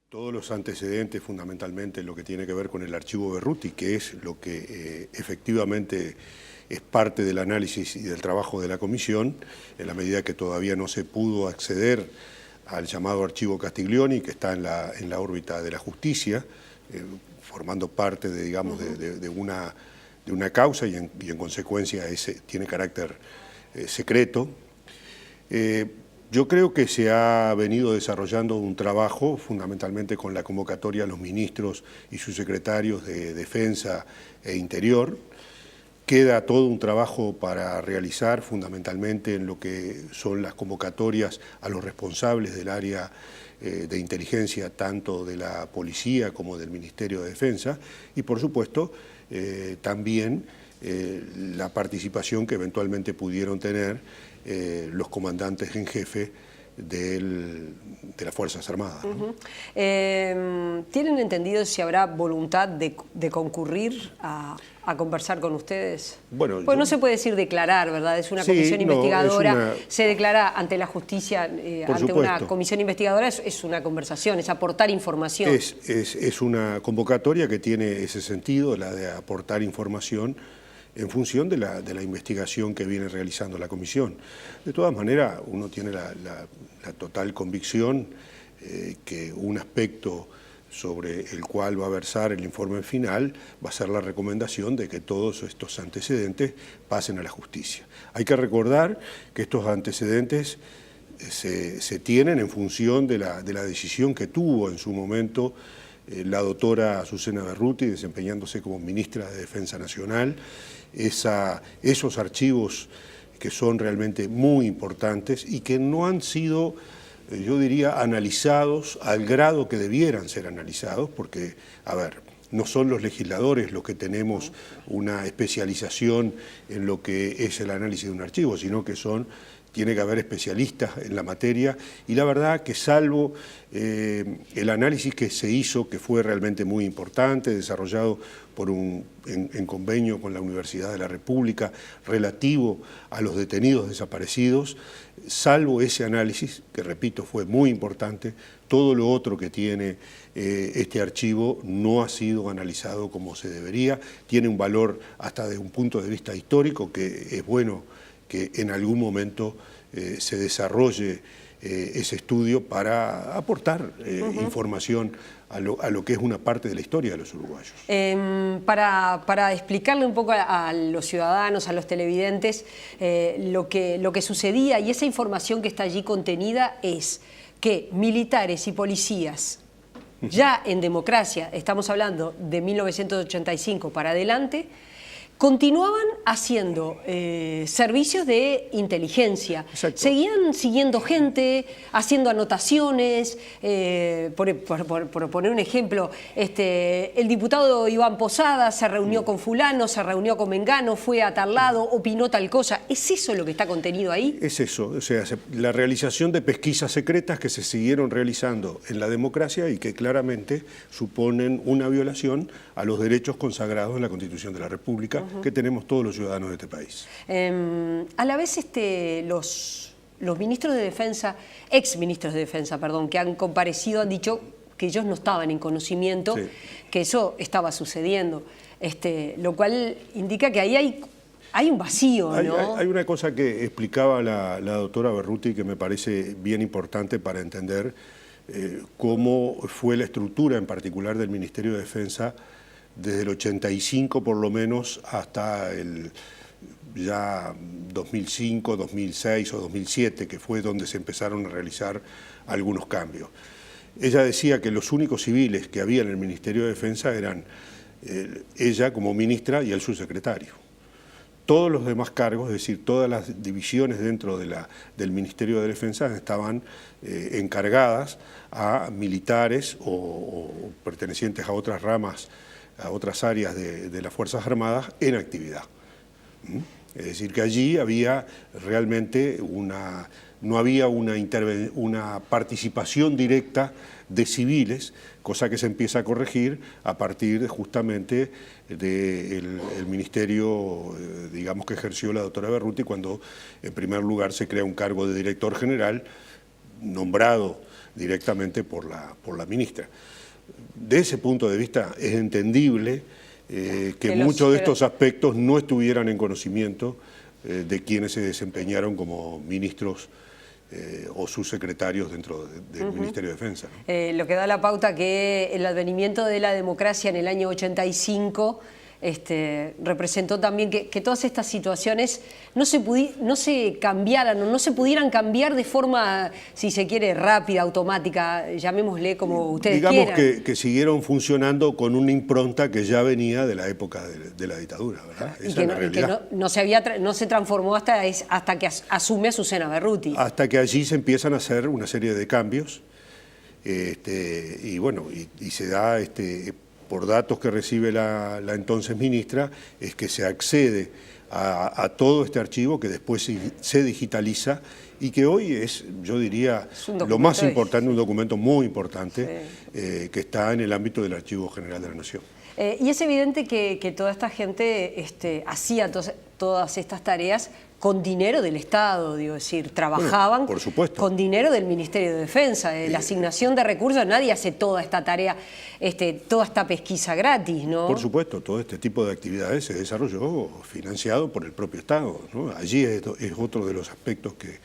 Todos los antecedentes, fundamentalmente lo que tiene que ver con el archivo Berruti, que es lo que efectivamente es parte del análisis y del trabajo de la comisión, en la medida que todavía no se pudo acceder al llamado archivo Castiglioni, que está en la órbita de la justicia, formando parte de, digamos, de una causa y en consecuencia tiene carácter secreto. Yo creo que se ha venido desarrollando un trabajo fundamentalmente con la convocatoria a los ministros y sus secretarios de Defensa e Interior. Queda todo un trabajo para realizar fundamentalmente en lo que son las convocatorias a los responsables del área de inteligencia, tanto de la policía como del Ministerio de Defensa, y por supuesto también la participación que eventualmente pudieron tener los comandantes en jefe de las Fuerzas Armadas, ¿no? ¿Tienen entendido si habrá voluntad de concurrir a conversar con ustedes? Bueno, pues no se puede decir declarar, ¿verdad? Es una comisión investigadora, se declara ante la justicia, ante una comisión investigadora, es una conversación, es aportar información. Es una convocatoria que tiene ese sentido, la de aportar información en función de la investigación que viene realizando la comisión. De todas maneras, uno tiene la total convicción que un aspecto sobre el cual va a versar el informe final va a ser la recomendación de que todos estos antecedentes pasen a la justicia. Hay que recordar que estos antecedentes se tienen en función de la decisión que tuvo en su momento la doctora Azucena Berruti, desempeñándose como ministra de Defensa Nacional. Esos archivos que son realmente muy importantes y que no han sido, yo diría, analizados al grado que debieran ser analizados, porque, a ver, no son los legisladores los que tenemos una especialización en lo que es el análisis de un archivo, sino que tiene que haber especialistas en la materia, y la verdad que salvo el análisis que se hizo, que fue realmente muy importante, desarrollado en convenio con la Universidad de la República, relativo a los detenidos desaparecidos, salvo ese análisis, que repito fue muy importante, todo lo otro que tiene este archivo no ha sido analizado como se debería, tiene un valor hasta desde un punto de vista histórico, que es bueno que en algún momento se desarrolle ese estudio para aportar información a lo que es una parte de la historia de los uruguayos. Para explicarle un poco a los ciudadanos, a los televidentes, lo que sucedía y esa información que está allí contenida es que militares y policías, ya en democracia, estamos hablando de 1985 para adelante, continuaban haciendo servicios de inteligencia. Exacto. Seguían siguiendo gente, haciendo anotaciones. Por poner un ejemplo, el diputado Iván Posada se reunió con fulano, se reunió con mengano, fue a tal lado, opinó tal cosa. ¿Es eso lo que está contenido ahí? Es eso, o sea, la realización de pesquisas secretas que se siguieron realizando en la democracia y que claramente suponen una violación a los derechos consagrados en la Constitución de la República, que tenemos todos los ciudadanos de este país. A la vez los ministros de Defensa, exministros de Defensa, perdón, que han comparecido han dicho que ellos no estaban en conocimiento, que eso estaba sucediendo, lo cual indica que ahí hay un vacío, ¿no? Hay una cosa que explicaba la doctora Berruti que me parece bien importante para entender cómo fue la estructura en particular del Ministerio de Defensa desde el 85 por lo menos hasta el ya 2005, 2006 o 2007, que fue donde se empezaron a realizar algunos cambios. Ella decía que los únicos civiles que había en el Ministerio de Defensa eran ella como ministra y el subsecretario. Todos los demás cargos, es decir, todas las divisiones dentro del Ministerio de Defensa estaban encargadas a militares o pertenecientes a otras ramas, a otras áreas de las Fuerzas Armadas en actividad. Es decir, que allí había realmente no había una participación directa de civiles, cosa que se empieza a corregir a partir justamente del ministerio, digamos, que ejerció la doctora Berruti, cuando en primer lugar se crea un cargo de director general nombrado directamente por la ministra. De ese punto de vista es entendible que muchos de estos aspectos no estuvieran en conocimiento de quienes se desempeñaron como ministros o subsecretarios dentro del Ministerio de Defensa, ¿no? Lo que da la pauta que el advenimiento de la democracia en el año 85 representó también que todas estas situaciones no se cambiaran o no se pudieran cambiar de forma, si se quiere, rápida, automática, llamémosle como ustedes Digamos quieran. que siguieron funcionando con una impronta que ya venía de la época de la dictadura, ¿verdad? Y que no se transformó hasta que asume Azucena Berruti. Hasta que allí se empiezan a hacer una serie de cambios y bueno, y se da por datos que recibe la entonces ministra, es que se accede a todo este archivo que después se digitaliza y que hoy es, yo diría, lo más importante, un documento muy importante, sí, que está en el ámbito del Archivo General de la Nación. Y es evidente que toda esta gente hacía todas estas tareas con dinero del Estado, digo, es decir, trabajaban por supuesto, con dinero del Ministerio de Defensa, la asignación de recursos, nadie hace toda esta tarea, toda esta pesquisa gratis, ¿no? Por supuesto, todo este tipo de actividades se desarrolló financiado por el propio Estado, ¿no? Allí es otro de los aspectos que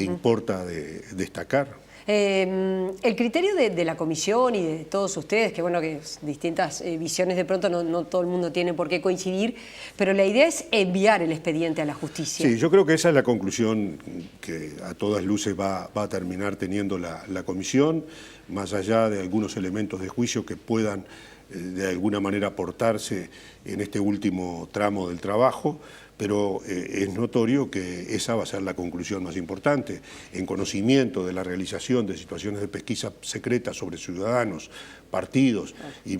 importa destacar. El criterio de la comisión y de todos ustedes, que bueno, que distintas visiones de pronto no todo el mundo tiene por qué coincidir, pero la idea es enviar el expediente a la justicia. Sí, yo creo que esa es la conclusión que a todas luces va a terminar teniendo la comisión, más allá de algunos elementos de juicio que puedan de alguna manera aportarse en este último tramo del trabajo, pero es notorio que esa va a ser la conclusión más importante, en conocimiento de la realización de situaciones de pesquisa secreta sobre ciudadanos, partidos y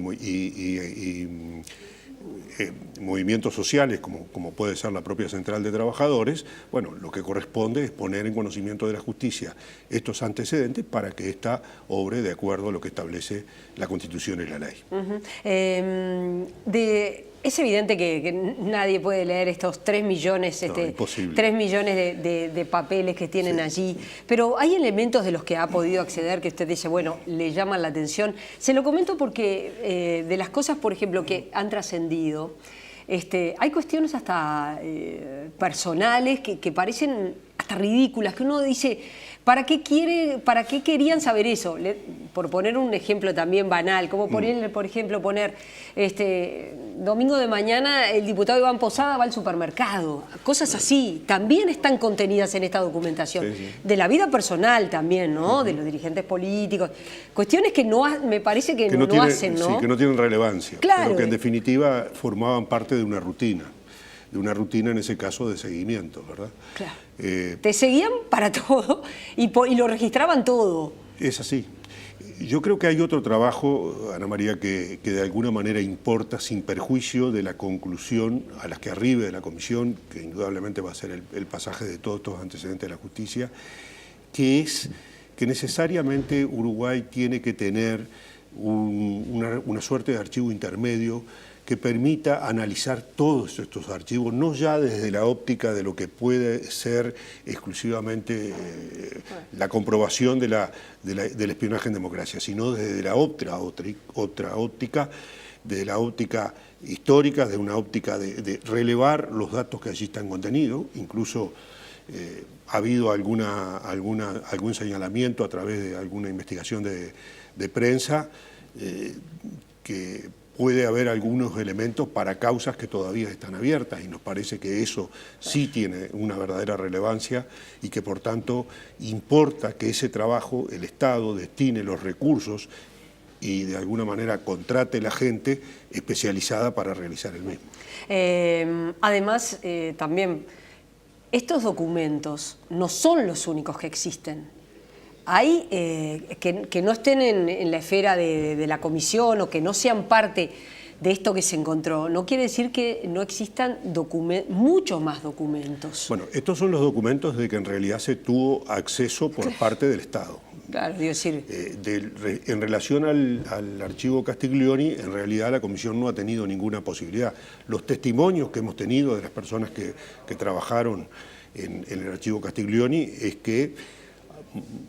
movimientos sociales, como puede ser la propia Central de Trabajadores. Bueno, lo que corresponde es poner en conocimiento de la justicia estos antecedentes para que ésta obre de acuerdo a lo que establece la Constitución y la ley. Es evidente que nadie puede leer estos 3 millones, 3 millones de papeles que tienen allí, pero hay elementos de los que ha podido acceder que usted dice, bueno, le llaman la atención. Se lo comento porque de las cosas, por ejemplo, que han trascendido, hay cuestiones hasta personales que parecen hasta ridículas, que uno dice, ¿para qué querían saber eso? Por poner un ejemplo también banal, como por ejemplo poner, domingo de mañana el diputado Iván Posada va al supermercado, cosas así, también están contenidas en esta documentación, de la vida personal también, ¿no? De los dirigentes políticos, cuestiones que me parece que no hacen, ¿no? Sí, que no tienen relevancia, claro, pero que en definitiva formaban parte de una rutina en ese caso de seguimiento, ¿verdad? Claro. Te seguían para todo y lo registraban todo. Es así. Yo creo que hay otro trabajo, Ana María, que de alguna manera importa sin perjuicio de la conclusión a la que arribe de la comisión, que indudablemente va a ser el pasaje de todos estos antecedentes de la justicia, que es que necesariamente Uruguay tiene que tener una suerte de archivo intermedio que permita analizar todos estos archivos, no ya desde la óptica de lo que puede ser exclusivamente la comprobación del espionaje en democracia, sino desde la otra óptica, desde la óptica histórica, de una óptica de relevar los datos que allí están contenidos. Incluso ha habido algún señalamiento a través de alguna investigación de prensa que puede haber algunos elementos para causas que todavía están abiertas y nos parece que eso sí tiene una verdadera relevancia y que por tanto importa que ese trabajo el Estado destine los recursos y de alguna manera contrate la gente especializada para realizar el mismo. Además, también estos documentos no son los únicos que existen. Hay que no estén en la esfera de la comisión o que no sean parte de esto que se encontró. No quiere decir que no existan muchos más documentos. Bueno, estos son los documentos de que en realidad se tuvo acceso por parte del Estado. Claro, digo decir. En relación al archivo Castiglioni, en realidad la comisión no ha tenido ninguna posibilidad. Los testimonios que hemos tenido de las personas que trabajaron en el archivo Castiglioni es que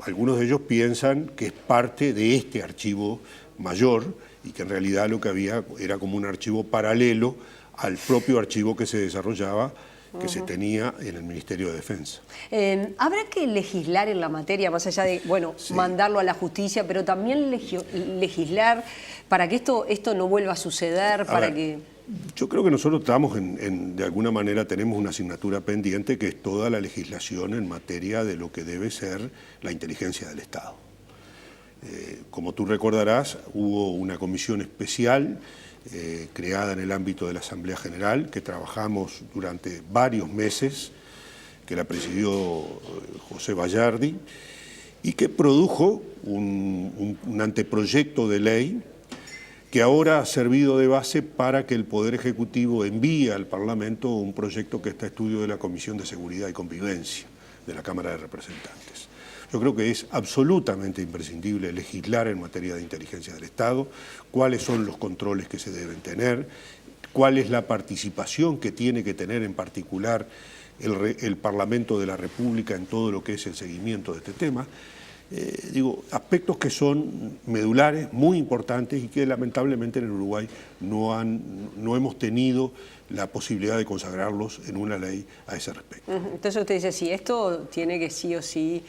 algunos de ellos piensan que es parte de este archivo mayor y que en realidad lo que había era como un archivo paralelo al propio archivo que se desarrollaba, que se tenía en el Ministerio de Defensa. ¿Habrá que legislar en la materia, más allá de, bueno, Sí. mandarlo a la justicia, pero también legislar para que esto no vuelva a suceder, para que... Yo creo que nosotros estamos, de alguna manera, tenemos una asignatura pendiente que es toda la legislación en materia de lo que debe ser la inteligencia del Estado. Como tú recordarás, hubo una comisión especial creada en el ámbito de la Asamblea General, que trabajamos durante varios meses, que la presidió José Bayardi, y que produjo un anteproyecto de ley que ahora ha servido de base para que el Poder Ejecutivo envíe al Parlamento un proyecto que está a estudio de la Comisión de Seguridad y Convivencia de la Cámara de Representantes. Yo creo que es absolutamente imprescindible legislar en materia de inteligencia del Estado, cuáles son los controles que se deben tener, cuál es la participación que tiene que tener en particular el Parlamento de la República en todo lo que es el seguimiento de este tema. Aspectos que son medulares, muy importantes y que lamentablemente en el Uruguay no hemos tenido la posibilidad de consagrarlos en una ley a ese respecto. Entonces usted dice, sí, esto tiene que sí o sí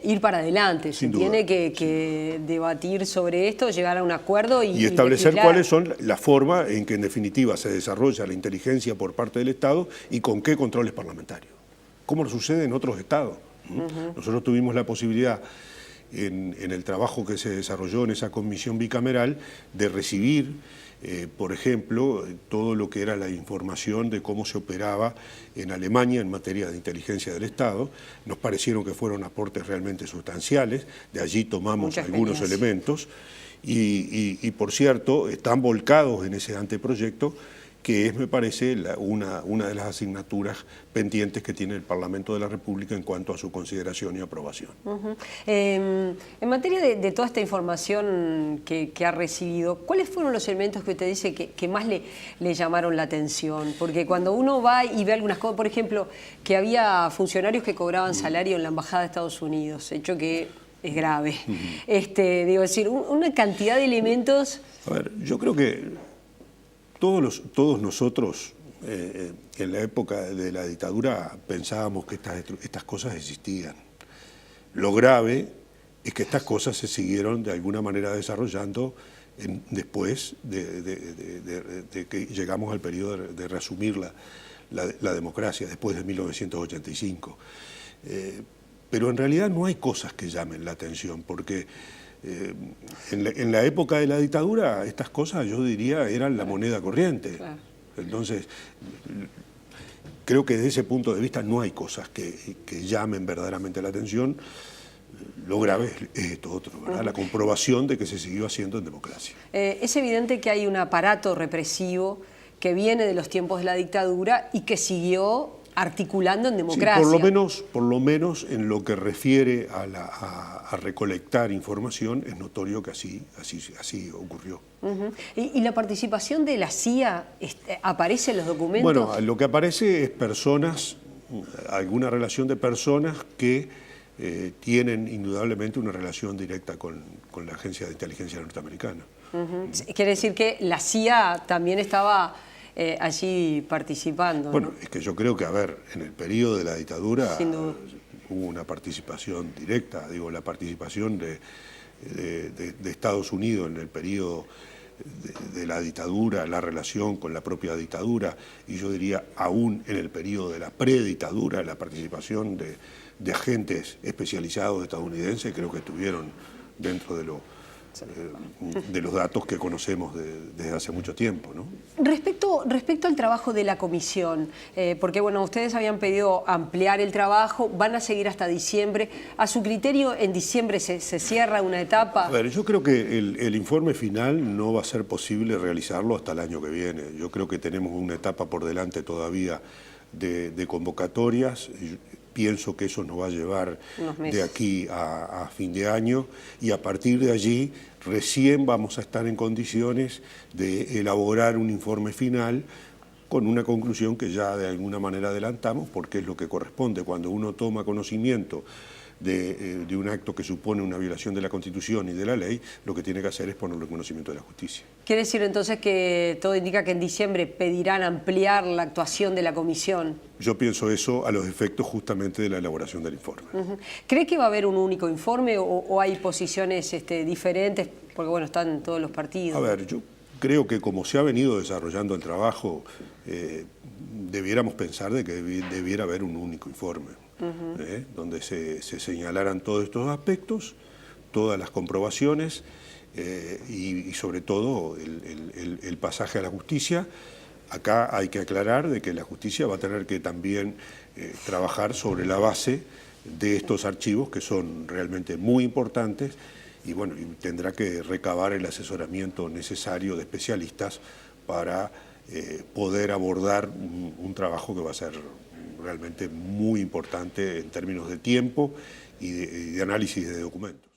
ir para adelante, se Sin duda, tiene que debatir sobre esto, llegar a un acuerdo y establecer legislar. cuáles son la forma en que en definitiva se desarrolla la inteligencia por parte del Estado y con qué controles parlamentarios, como sucede en otros estados. Nosotros tuvimos la posibilidad en el trabajo que se desarrolló en esa comisión bicameral de recibir, por ejemplo, todo lo que era la información de cómo se operaba en Alemania en materia de inteligencia del Estado. Nos parecieron que fueron aportes realmente sustanciales, de allí tomamos algunos elementos y por cierto, están volcados en ese anteproyecto que es, me parece, una de las asignaturas pendientes que tiene el Parlamento de la República en cuanto a su consideración y aprobación. En materia de toda esta información que ha recibido, ¿cuáles fueron los elementos que usted dice que más le llamaron la atención? Porque cuando uno va y ve algunas cosas, por ejemplo, que había funcionarios que cobraban salario en la Embajada de Estados Unidos, hecho que es grave. Digo, es decir, una cantidad de elementos... A ver, yo creo que todos nosotros en la época de la dictadura pensábamos que estas cosas existían. Lo grave es que estas cosas se siguieron de alguna manera desarrollando después de que llegamos al periodo de reasumir la democracia, después de 1985. Pero en realidad no hay cosas que llamen la atención, porque en la época de la dictadura estas cosas, yo diría, eran la moneda corriente. Claro. Entonces, creo que desde ese punto de vista no hay cosas que llamen verdaderamente la atención. Lo grave es esto otro, ¿verdad? La comprobación de que se siguió haciendo en democracia. Es evidente que hay un aparato represivo que viene de los tiempos de la dictadura y que siguió articulando en democracia. Sí, por lo menos en lo que refiere a recolectar información, es notorio que así ocurrió. ¿Y la participación de la CIA aparece en los documentos? Bueno, lo que aparece es personas, alguna relación de personas que tienen indudablemente una relación directa con la Agencia de Inteligencia Norteamericana. Quiere decir que la CIA también estaba allí participando. Bueno, ¿no? es que yo creo que, a ver, en el periodo de la dictadura hubo una participación directa, digo, la participación de Estados Unidos en el periodo de la dictadura, la relación con la propia dictadura, y yo diría aún en el periodo de la predictadura, la participación de agentes especializados estadounidenses, creo que estuvieron dentro de los datos que conocemos desde hace mucho tiempo, ¿no? Respecto al trabajo de la comisión, porque bueno, ustedes habían pedido ampliar el trabajo, van a seguir hasta diciembre. ¿A su criterio en diciembre se cierra una etapa? A ver, yo creo que el informe final no va a ser posible realizarlo hasta el año que viene. Yo creo que tenemos una etapa por delante todavía de convocatorias. Pienso que eso nos va a llevar de aquí a fin de año y a partir de allí recién vamos a estar en condiciones de elaborar un informe final con una conclusión que ya de alguna manera adelantamos porque es lo que corresponde. Cuando uno toma conocimiento de un acto que supone una violación de la Constitución y de la ley, lo que tiene que hacer es ponerlo en conocimiento de la justicia. ¿Quiere decir entonces que todo indica que en diciembre pedirán ampliar la actuación de la comisión? Yo pienso eso a los efectos justamente de la elaboración del informe. ¿Cree que va a haber un único informe o hay posiciones diferentes? Porque bueno, están todos los partidos. A ver, yo creo que como se ha venido desarrollando el trabajo, debiéramos pensar de que debiera haber un único informe, donde se señalaran todos estos aspectos, todas las comprobaciones y sobre todo el pasaje a la justicia. Acá hay que aclarar de que la justicia va a tener que también trabajar sobre la base de estos archivos que son realmente muy importantes y bueno, y tendrá que recabar el asesoramiento necesario de especialistas para poder abordar un trabajo que va a ser realmente muy importante en términos de tiempo y de análisis de documentos.